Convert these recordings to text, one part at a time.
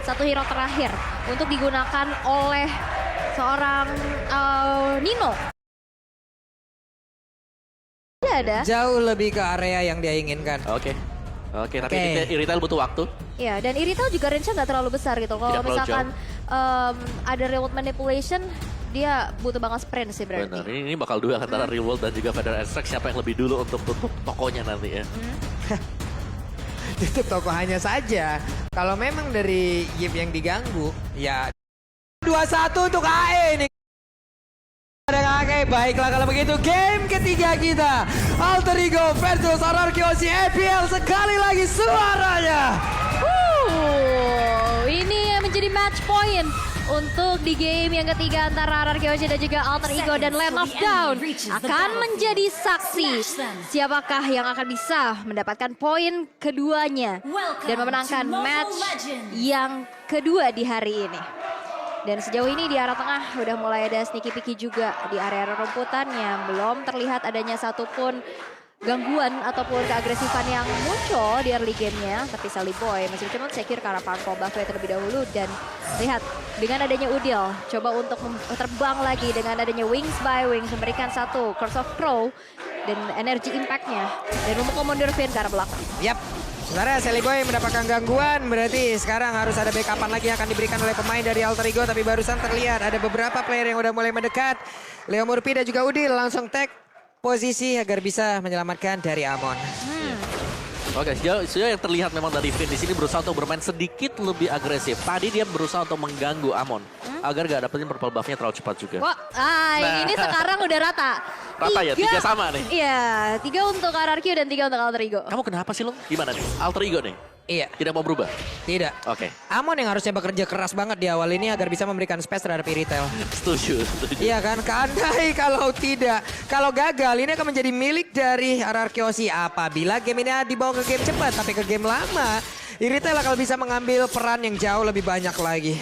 Satu hero terakhir untuk digunakan oleh seorang Nino. Tidak ada. Jauh lebih ke area yang dia inginkan. Oke, tapi Irithel butuh waktu. Ya, dan Irithel juga range-nya nggak terlalu besar gitu. Kalau Tidak terlalu misalkan ada real world manipulation, dia butuh banget sprint sih berarti. Benar, ini bakal dua antara Real World dan juga Feather Extract. Siapa yang lebih dulu untuk tutup tokonya nanti ya. Tutup toko hanya saja. Kalau memang dari Yip yang diganggu, ya 2-1 untuk AE nih. Ada AE, baiklah kalau begitu game ketiga kita. Alter Ego versus RRQC EPL sekali lagi suaranya. Ini yang menjadi match point untuk di game yang ketiga antara RRQC dan juga Alter Ego dan Land of Dawn akan menjadi saksi siapakah yang akan bisa mendapatkan poin keduanya dan memenangkan match yang kedua di hari ini. Dan sejauh ini di arah tengah udah mulai ada sneaky picky juga di area rumputan yang belum terlihat adanya satupun gangguan ataupun keagresifan yang muncul di early game-nya. Tapi Sally Boy masih cuma secure ke arah Parko Buffet terlebih dahulu. Dan lihat dengan adanya Udil coba untuk terbang lagi dengan adanya Wings by Wings memberikan satu Curse of Crow dan energi impact-nya. Dan memukul mundur Finn ke arah belakang. Yap. Sebenarnya Sally Boy mendapatkan gangguan, berarti sekarang harus ada backupan lagi yang akan diberikan oleh pemain dari Alter Ego. Tapi barusan terlihat ada beberapa player yang udah mulai mendekat. Leo Murphy dan juga Udil langsung tag posisi agar bisa menyelamatkan dari Amon. Oke, sejauh yang terlihat memang dari Finn di sini berusaha untuk bermain sedikit lebih agresif. Tadi dia berusaha untuk mengganggu Amon agar gak dapetin purple buff-nya terlalu cepat juga. Wah, ini sekarang udah rata. Rata ya, 3 sama nih. Iya, 3 untuk RRQ dan 3 untuk Alter Ego. Kamu kenapa sih lo? Gimana nih? Alter Ego nih? Iya. Tidak mau berubah? Tidak. Oke. Amon yang harusnya bekerja keras banget di awal ini agar bisa memberikan space terhadap Irithel. Setuju. Iya kan, keandai kalau tidak. Kalau gagal ini akan menjadi milik dari RRQC apabila game ini dibawa ke game cepat. Tapi ke game lama, Irithel akan bisa mengambil peran yang jauh lebih banyak lagi.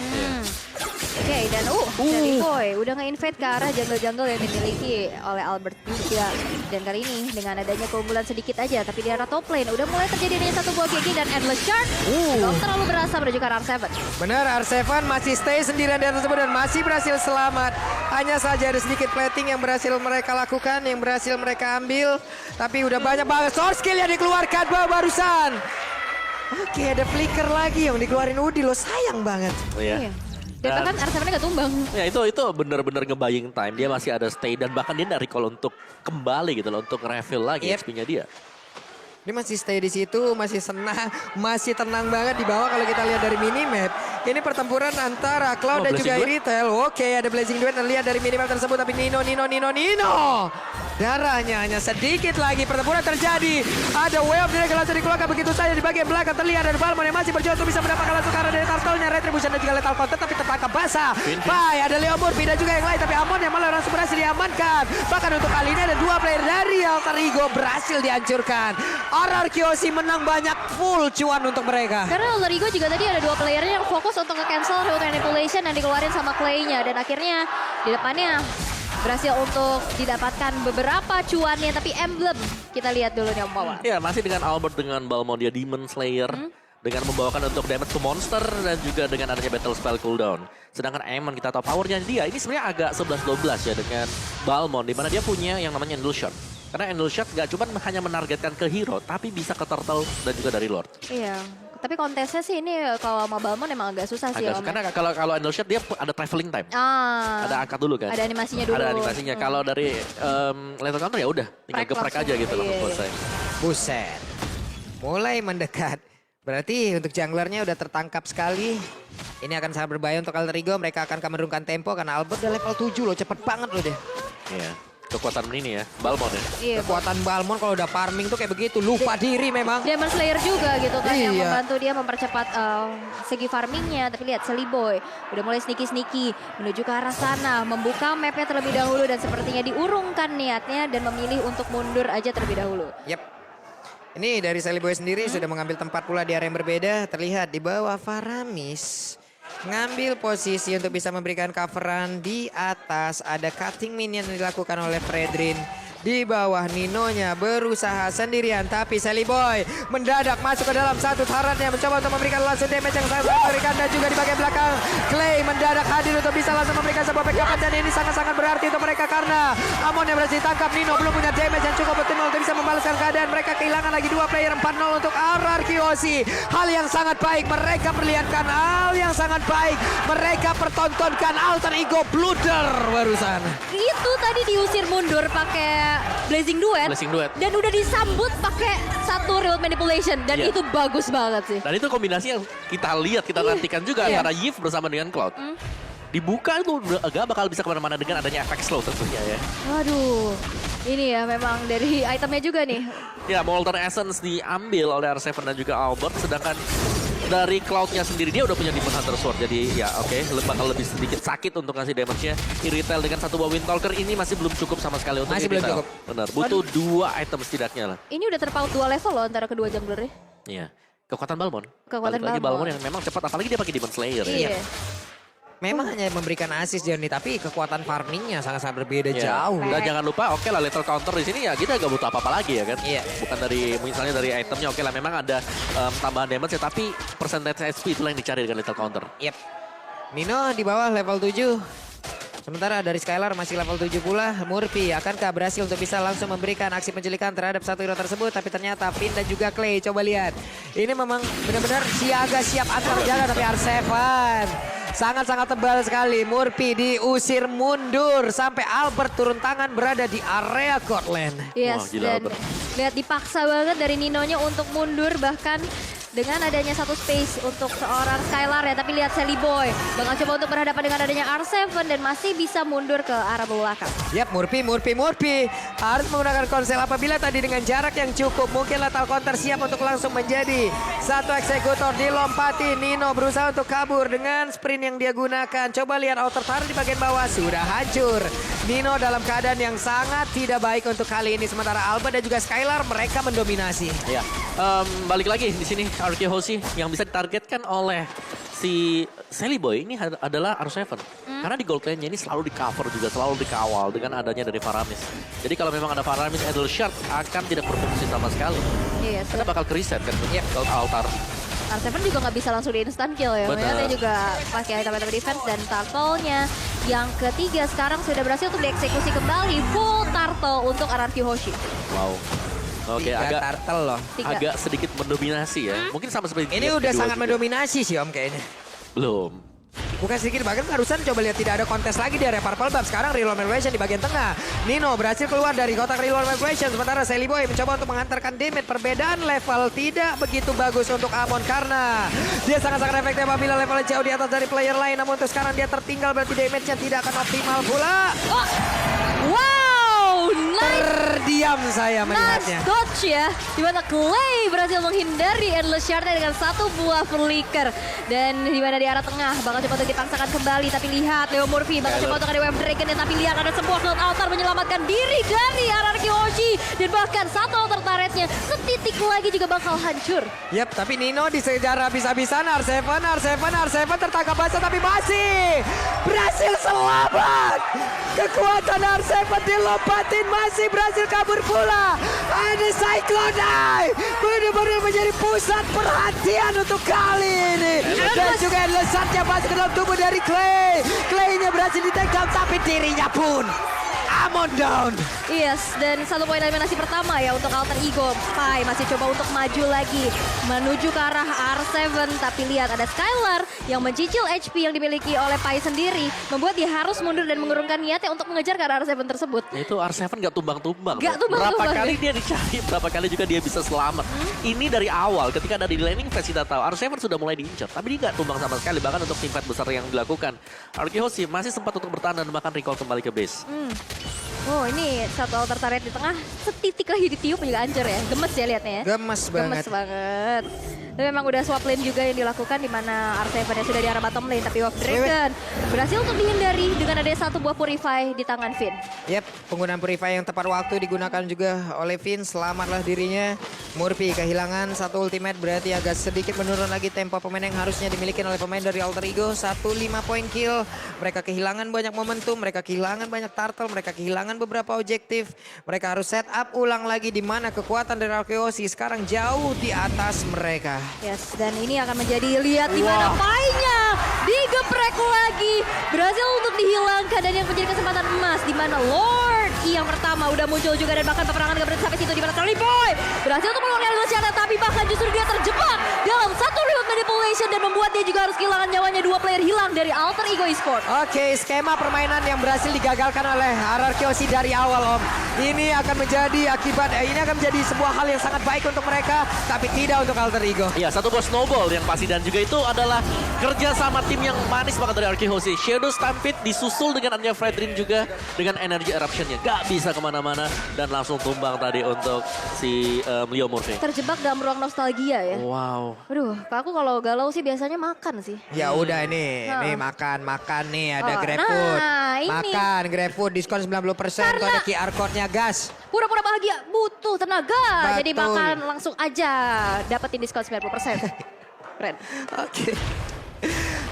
Oke, dan Sally Boy udah nge-invade ke arah jungle-jungle yang dimiliki oleh Albert juga. Dan kali ini dengan adanya keunggulan sedikit aja, tapi di arah top lane udah mulai terjadi dengan satu buah GG dan Endless Shard. Belum terlalu berasa menuju ke arah R7. Benar, R7 masih stay sendirian di atas tersebut dan masih berhasil selamat. Hanya saja ada sedikit plating yang berhasil mereka lakukan, yang berhasil mereka ambil. Tapi udah banyak banget source skill yang dikeluarkan barusan. Oke, ada flicker lagi yang dikeluarin Udil loh, sayang banget. Iya. Dan bahkan R7-nya gak tumbang. Ya itu benar-benar nge-buying time. Dia masih ada stay dan bahkan dia dari recall untuk kembali gitu loh. Untuk refill lagi HP-nya dia. Dia masih stay di situ, masih senang, masih tenang banget di bawah kalau kita lihat dari minimap. Ini pertempuran antara Cloud dan juga Irithel. Oke, ada Blazing Duet dan lihat dari minimap tersebut. Tapi Nino. Darahnya hanya sedikit lagi, pertempuran terjadi. Ada wave direct langsung dikeluarkan begitu saja di bagian belakang. Terlihat dan Balmon yang masih berjuang untuk bisa mendapatkan langsung karena dari turtle-nya. Retribution dan juga lethal content tapi tertangkap basah. Bye, ada Leo Murphy dan juga yang lain. Tapi Amon yang malah langsung berhasil diamankan. Bahkan untuk kali ini ada 2 player dari Alter Ego berhasil dihancurkan. RRQC menang banyak, full cuan untuk mereka. Karena Alter Ego juga tadi ada 2 playernya yang fokus untuk nge-cancel route manipulation yang dikeluarin sama Clay-nya. Dan akhirnya di depannya berhasil untuk didapatkan beberapa cuannya, tapi emblem kita lihat dulu nih Om Pawa. Ya masih dengan Albert dengan Balmond dia Demon Slayer. Dengan membawakan untuk damage to monster dan juga dengan adanya battle spell cooldown. Sedangkan Amon kita tahu powernya dia ini sebenarnya agak 11-12 ya dengan Balmond. Dimana dia punya yang namanya Endless Shot. Karena Endless Shot gak cuma hanya menargetkan ke hero, tapi bisa ke turtle dan juga dari Lord. Iya. Tapi kontesnya sih ini kalau sama Balmond emang agak susah sih. Karena kalau Endless Shot dia ada traveling time. Ada angkat dulu kan. Ada animasinya dulu. Ada animasinya. Kalau dari Lethal Counter ya udah tinggal geprek aja gitu langsung selesai. Buset. Mulai mendekat. Berarti untuk junglernya udah tertangkap sekali. Ini akan sangat berbahaya untuk Alter Ego. Mereka akan menurunkan tempo karena Albert udah level 7 loh. Cepet banget loh deh. Iya. Kekuatan ini ya, Balmond ya. Iya, kekuatan Balmond kalau udah farming tuh kayak begitu, lupa diri memang. Demon Slayer juga gitu kan yang membantu dia mempercepat segi farmingnya. Tapi lihat Sally Boy udah mulai sneaky menuju ke arah sana, membuka mapnya terlebih dahulu dan sepertinya diurungkan niatnya dan memilih untuk mundur aja terlebih dahulu. Yep. Ini dari Sally Boy sendiri sudah mengambil tempat pula di area yang berbeda. Terlihat di bawah Faramis. Ngambil posisi untuk bisa memberikan coveran di atas. Ada cutting minion yang dilakukan oleh Fredrin. Di bawah Ninonya berusaha sendirian. Tapi Sally Boy mendadak masuk ke dalam satu turretnya. Mencoba untuk memberikan langsung damage yang sangat mengerikan. Dan juga di bagian belakang Clay mendadak hadir untuk bisa langsung memberikan sebuah backup. Dan ini sangat-sangat berarti untuk mereka karena Amon yang berhasil ditangkap. Nino belum punya damage yang cukup optimal untuk bisa membalaskan keadaan. Mereka kehilangan lagi 2 player 4-0 untuk RRQ Aussie. Hal yang sangat baik. Mereka perlihatkan hal yang sangat baik. Mereka pertontonkan alter ego Bluder barusan. Itu tadi diusir mundur pakai Blazing Duet. Blazing Duet. Dan udah disambut pakai satu Real Manipulation. Dan Iya. itu bagus banget sih. Dan itu kombinasi yang kita lihat, kita nantikan juga Iya. antara Yves bersama dengan Cloud. Dibuka itu agak bakal bisa kemana-mana dengan adanya efek slow tentunya ya. Waduh. Ini ya memang dari itemnya juga nih. Ya, Molten Essence diambil oleh R7 dan juga Albert. Sedangkan dari Cloud-nya sendiri dia udah punya Demon Hunter Sword. Jadi ya oke, bakal lebih sedikit sakit untuk ngasih damage-nya. Irritail dengan satu buah Wind Talker ini masih belum cukup sama sekali untuk Masih belum Irritail. cukup. Benar, butuh 2 item setidaknya lah. Ini udah terpaut 2 level loh antara kedua junglernya. Iya. Kekuatan Balmond. Kekuatan Balik lagi Balmond. Balmond yang memang cepat, apalagi dia pakai Demon Slayer ya. Iya. Memang hanya memberikan assist Johnny, tapi kekuatan farmingnya sangat-sangat berbeda Iya. jauh. Dan jangan lupa, oke lah little counter di sini ya kita gak butuh apa-apa lagi ya kan. Iya. Bukan dari misalnya dari itemnya, oke lah memang ada tambahan damage ya, tapi percentage HP itulah yang dicari dengan little counter. Yep. Nino di bawah level 7. Sementara dari Skylar masih level 7 pula. Murphy akankah berhasil untuk bisa langsung memberikan aksi penculikan terhadap satu hero tersebut. Tapi ternyata Finn dan juga Clay. Coba lihat. Ini memang benar-benar siaga siap antar jaga. Tapi R7 sangat-sangat tebal sekali. Murphy diusir mundur. Sampai Albert turun tangan berada di area court lane. Yes, Wah, gila, dan Albert. lihat dipaksa banget dari Ninonya untuk mundur bahkan dengan adanya satu space untuk seorang Skylar ya. Tapi lihat Sally Boy bakal coba untuk berhadapan dengan adanya R7 dan masih bisa mundur ke arah belakang. Yap, Murphy harus menggunakan konsel apabila tadi dengan jarak yang cukup. Mungkin lethal counter siap untuk langsung menjadi satu eksekutor dilompati. Nino berusaha untuk kabur dengan sprint yang dia gunakan. Coba lihat outer turret di bagian bawah sudah hancur. Nino dalam keadaan yang sangat tidak baik untuk kali ini. Sementara Albert dan juga Skylar mereka mendominasi. Ya, balik lagi di sini RRQ Aussie yang bisa ditargetkan oleh si Sally Boy ini adalah R7. Karena di gold lane-nya ini selalu di cover juga, selalu dikawal dengan adanya dari Faramis. Jadi kalau memang ada Faramis, Idle Shard akan tidak berfungsi sama sekali. Yes. Karena bakal ke-reset kan, gold altar. R7 juga nggak bisa langsung di instant kill ya. Bener. Dia juga pakai item-item defense dan turtle-nya yang ketiga sekarang sudah berhasil untuk dieksekusi kembali. Full turtle untuk RRQ Hoshi. Wow. Oke, 3 agak turtle loh. 3. agak sedikit mendominasi ya. Mungkin sama seperti Ini game udah kedua sangat juga. mendominasi sih Om kayaknya. Belum. Bukan sedikit, bahkan barusan coba lihat tidak ada kontes lagi di area Purple Buff. Sekarang Reload Manipulation di bagian tengah. Nino berhasil keluar dari kotak Reload Manipulation. Sementara Sally Boy mencoba untuk menghantarkan damage. Perbedaan level tidak begitu bagus untuk Amon karena dia sangat-sangat efektif apabila levelnya jauh di atas dari player lain. Namun untuk sekarang dia tertinggal berarti damage-nya tidak akan optimal pula. Oh. Wow, nice. Terdiam saya Nice melihatnya. dodge ya, di mana Clay berhasil menghindari Endless Shard dengan satu buah flicker. Dan di mana di arah tengah bakal coba untuk dipaksakan kembali. Tapi lihat Leo Murphy bakal coba untuk ada Web Dragon. Tapi lihat ada sebuah cloud altar menyelamatkan diri dari RRQ Hoshi. Dan bahkan satu altar turretnya setitik lagi juga bakal hancur. Yap, tapi Nino disejar habis-habisan. R7 tertangkap basah tapi masih berhasil selamat. Kekuatan R7 dilompatin, masih berhasil kabur pula. Ini Cyclone Eye benar-benar menjadi pusat perhatian untuk kali ini. Dan juga Endless Shard-nya masuk ke dalam tubuh dari Clay. Clay-nya berhasil di-take down tapi dirinya pun Amon down. Yes, dan satu poin eliminasi pertama ya untuk Alter Ego. Pai masih coba untuk maju lagi menuju ke arah R7. Tapi lihat ada Skylar yang mencicil HP yang dimiliki oleh Pai sendiri. Membuat dia harus mundur dan mengurungkan niatnya untuk mengejar ke arah R7 tersebut. Itu R7 gak tumbang-tumbang. Gak loh. tumbang-tumbang, Berapa kali ya. dia dicari, berapa kali juga dia bisa selamat. Ini dari awal ketika ada di laning phase kita tahu R7 sudah mulai diincar. Tapi dia gak tumbang sama sekali, bahkan untuk teamfight besar yang dilakukan. RRQ Hoshi masih sempat untuk bertahan dan bahkan recall kembali ke base. Oh ini satu altar turret di tengah, setitik lagi ditiup juga hancur ya. Gemes ya liatnya ya. Gemes banget. Gemes banget. Tapi memang udah swap lane juga yang dilakukan di mana R7 yang sudah di arah bottom lane. Tapi Wolf Dragon berhasil untuk dihindari dengan ada satu buah Purify di tangan Finn. Yep, penggunaan Purify yang tepat waktu digunakan juga oleh Finn. Selamatlah dirinya. Murphy kehilangan satu ultimate, berarti agak sedikit menurun lagi tempo pemain yang harusnya dimiliki oleh pemain dari Alter Ego. 1-5 point kill. Mereka kehilangan banyak momentum, mereka kehilangan banyak turtle, mereka kehilangan beberapa objektif. Mereka harus set up ulang lagi di mana kekuatan dari Arkeosi sekarang jauh di atas mereka. Yes, dan ini akan menjadi lihat di mana Pai-nya digeprek lagi. Berhasil untuk dihilangkan dan yang menjadi kesempatan emas di mana Lord yang pertama udah muncul juga dan bahkan peperangan gak berhenti sampai situ di mana Charlie Boy berhasil untuk mengeluarkan rencana, tapi bahkan justru dia terjebak dalam satu remote manipulation dan membuat dia juga harus kehilangan nyawanya. 2 player hilang dari Alter Ego Esports. Oke, skema permainan yang berhasil digagalkan oleh Arkeosi dari awal, Om. Ini akan menjadi sebuah hal yang sangat baik untuk mereka, tapi tidak untuk Alter Ego. Iya, satu buah snowball yang pasti dan juga itu adalah kerja sama tim yang manis banget dari Arkeosi. Shadow Stampede disusul dengan Anya Fredrin juga dengan energy eruption-nya. Gak bisa kemana-mana dan langsung tumbang tadi untuk si Leo Murphy. Terjebak dalam ruang nostalgia ya. Wow. Aduh, aku kalau galau sih biasanya makan sih. Ya udah nih makan nih ada GrabFood. Nah, ini. Makan GrabFood diskon 90%, tuh ada QR code-nya, gas. Pura-pura bahagia butuh tenaga. Betul. Jadi makan langsung aja dapetin diskon 90%. Keren. Oke.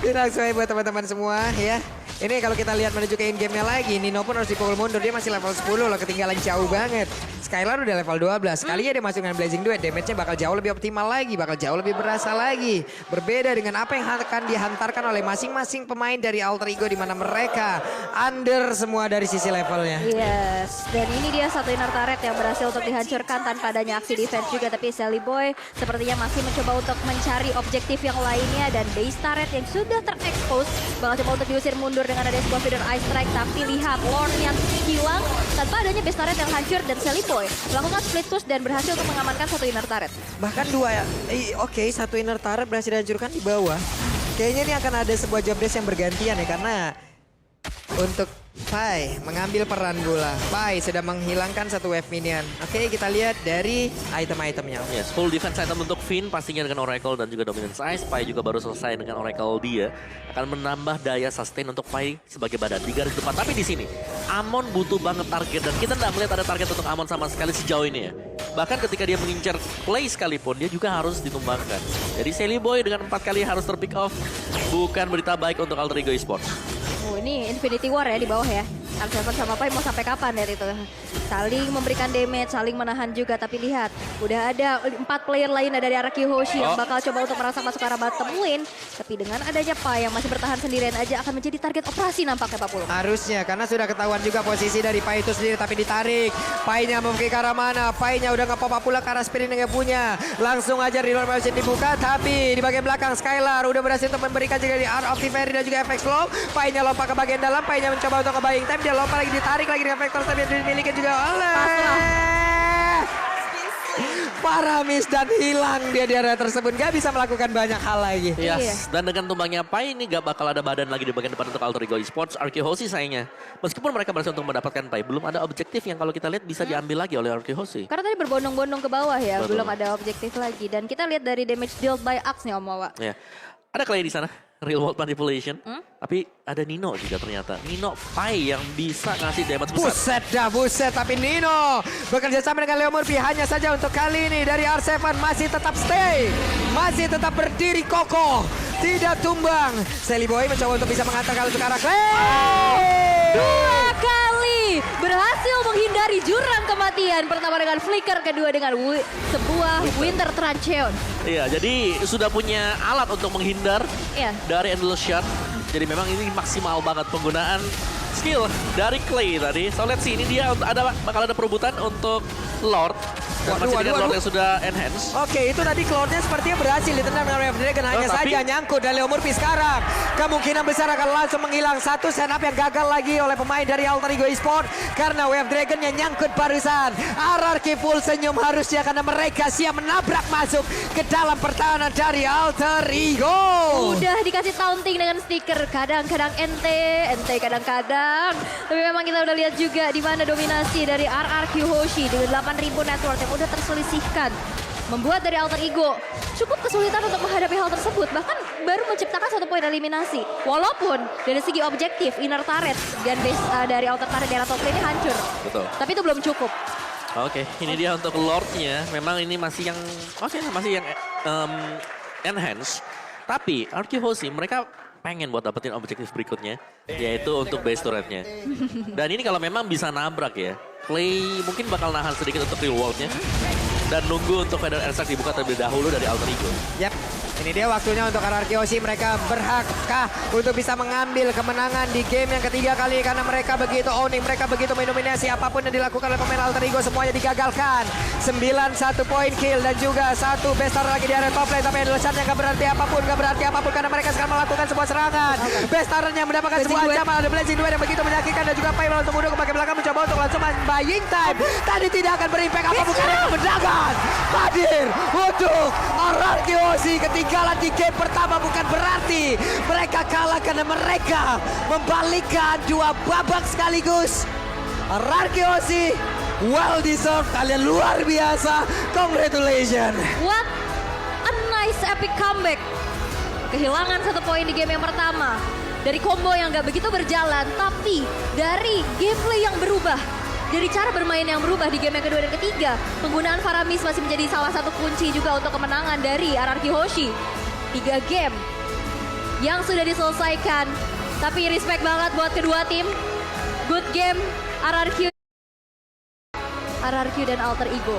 Langsung aja buat teman-teman semua ya. Ini kalau kita lihat menuju ke in-game-nya lagi, Nino pun harus dipukul mundur. Dia masih level 10 loh, ketinggalan jauh banget. Skylar udah level 12. Kalinya dia masuk dengan Blazing Duet, damage-nya bakal jauh lebih optimal lagi, bakal jauh lebih berasa lagi. Berbeda dengan apa yang akan dihantarkan oleh masing-masing pemain dari Alter Ego, di mana mereka under semua dari sisi levelnya. Yes, dan ini dia satu inner turret yang berhasil untuk dihancurkan tanpa adanya aksi defense juga. Tapi Sally Boy sepertinya masih mencoba untuk mencari objektif yang lainnya. Dan base turret yang sudah terekspos bakal coba untuk diusir mundur dengan ada sebuah feeder Ice Strike. Tapi lihat Lord-nya hilang tanpa adanya base turret yang hancur. Dan Sally Boy melakukan split push dan berhasil untuk mengamankan satu inner turret. Bahkan dua ya, oke, satu inner turret berhasil dihancurkan di bawah. Kayaknya ini akan ada sebuah job desk yang bergantian ya, karena untuk Pai mengambil peran bola. Pai sudah menghilangkan satu wave minion. Oke, kita lihat dari item-itemnya. Yes, full defense item untuk Finn pastinya dengan Oracle dan juga Dominance Ice. Pai juga baru selesai dengan Oracle dia. Akan menambah daya sustain untuk Pai sebagai badan di garis depan. Tapi di sini, Amon butuh banget target. Dan kita nggak melihat ada target untuk Amon sama sekali sejauh ini ya. Bahkan ketika dia mengincar play sekalipun, dia juga harus ditumbangkan. Jadi Sally Boy dengan 4 kali harus terpick off. Bukan berita baik untuk Alter Ego Esports. Oh, ini Infinity War ya di bawah ya. R7 sama Pai mau sampai kapan dari itu? Saling memberikan damage, saling menahan juga. Tapi lihat, udah ada 4 player lainnya dari arah Kiyoshi yang bakal coba untuk merangsek masuk ke arah bottom lane. Tapi dengan adanya Pai yang masih bertahan sendirian aja akan menjadi target operasi nampaknya Pak Pulung. Harusnya, karena sudah ketahuan juga posisi dari Pai itu sendiri, tapi ditarik. Painya mau ke arah mana? Painya udah nge-pop up pula ke arah spirit yang punya. Langsung aja reload motion dibuka, tapi di bagian belakang Skylar udah berhasil untuk memberikan juga di Art of the Fairy dan juga FX Flow. Painya lompat ke bagian dalam, Painya mencoba untuk nge-buying time. Dia lompat lagi, ditarik lagi dengan Vector Stab yang dimiliki juga oleh Paramis, dan hilang dia di area tersebut. Gak bisa melakukan banyak hal lagi. Yes, dan dengan tumbangnya Pai ini gak bakal ada badan lagi di bagian depan untuk Alter Ego Esports. Arkeosi sayangnya, meskipun mereka berhasil untuk mendapatkan Pai, belum ada objektif yang kalau kita lihat bisa diambil lagi oleh Arkeosi. Karena tadi berbondong-bondong ke bawah ya, Betul. belum ada objektif lagi. Dan kita lihat dari damage dealt by Axe nih Om Wawa. Ya, ada Clay di sana. Real world manipulation, tapi ada Nino juga ternyata. Nino Pai yang bisa ngasih damage besar. Buset, tapi Nino bekerja sama dengan Leo Murphy. Hanya saja untuk kali ini dari R7 masih tetap stay, masih tetap berdiri kokoh, tidak tumbang. Sally Boy mencoba untuk bisa mengantarkan untuk arah Clay. 2 kali berhasil menghindari jurang kematian. Pertama dengan flicker, kedua dengan sebuah Winter Trancheon. Iya, jadi sudah punya alat untuk menghindar dari Endless Shot. Jadi memang ini maksimal banget penggunaan skill dari Clay tadi. So let's see, ini dia bakal ada perebutan untuk Lord. Dan masih dengan Lord yang sudah enhance. Oke, itu tadi Cloud-nya sepertinya berhasil ditendang dengan Wave Dragon. Hanya saja nyangkut dan Leo Murphy sekarang kemungkinan besar akan langsung menghilang. Satu setup yang gagal lagi oleh pemain dari Alter Ego Esports karena Wave Dragon-nya nyangkut barusan. RRQ full senyum harusnya karena mereka siap menabrak masuk ke dalam pertahanan dari Alter Ego. Udah dikasih taunting dengan stiker, kadang-kadang ente kadang-kadang. Tapi memang kita udah lihat juga di mana dominasi dari RRQ Hoshi dengan 8.000 net worth yang udah terselisihkan membuat dari Alter Ego cukup kesulitan untuk menghadapi hal tersebut. Bahkan baru menciptakan 1 poin eliminasi. Walaupun dari segi objektif, inner turret dan base dari outer turret daerah top lane ini hancur. Betul. Tapi itu belum cukup. Oke, ini dia untuk Lord-nya. Memang ini masih yang masih yang enhance. Tapi Arkehosi mereka pengen buat dapetin objektif berikutnya, yaitu untuk base turret-nya. Dan ini kalau memang bisa nabrak ya, Clay mungkin bakal nahan sedikit untuk reward-nya. Dan nunggu untuk Feather Airstrike dibuka terlebih dahulu dari Alter Ego. Yap, ini dia waktunya untuk Arkehosi. Mereka berhakkah untuk bisa mengambil kemenangan di game yang ketiga kali karena mereka begitu owning, mereka begitu mendominasi. Apapun yang dilakukan oleh pemain Alter Ego semuanya digagalkan. 9-1 poin kill dan juga 1 bestar lagi di area top lane. Tapi Endlessnya gak berarti apapun karena mereka sekarang melakukan sebuah serangan. Bestarnya mendapatkan sebuah ancaman. Ada Blazing Duet yang begitu menyakitkan dan juga Paimon untuk mundur ke bagian belakang mencoba untuk langsung buying time. Tadi tidak akan berimpact apapun karena kemenangan hadir untuk Arkehosi. Ketinggalan di game pertama bukan berarti mereka kalah karena mereka membalikkan 2 babak sekaligus. Arkehosi well deserved, kalian luar biasa. Congratulations. What a nice epic comeback. Kehilangan 1 poin di game yang pertama. Dari combo yang gak begitu berjalan, tapi dari gameplay yang berubah. Dari cara bermain yang berubah di game yang kedua dan ketiga. Penggunaan Faramis masih menjadi salah satu kunci juga untuk kemenangan dari Arkehosi. 3 game yang sudah diselesaikan. Tapi respect banget buat kedua tim. Good game RRQ dan Alter Ego.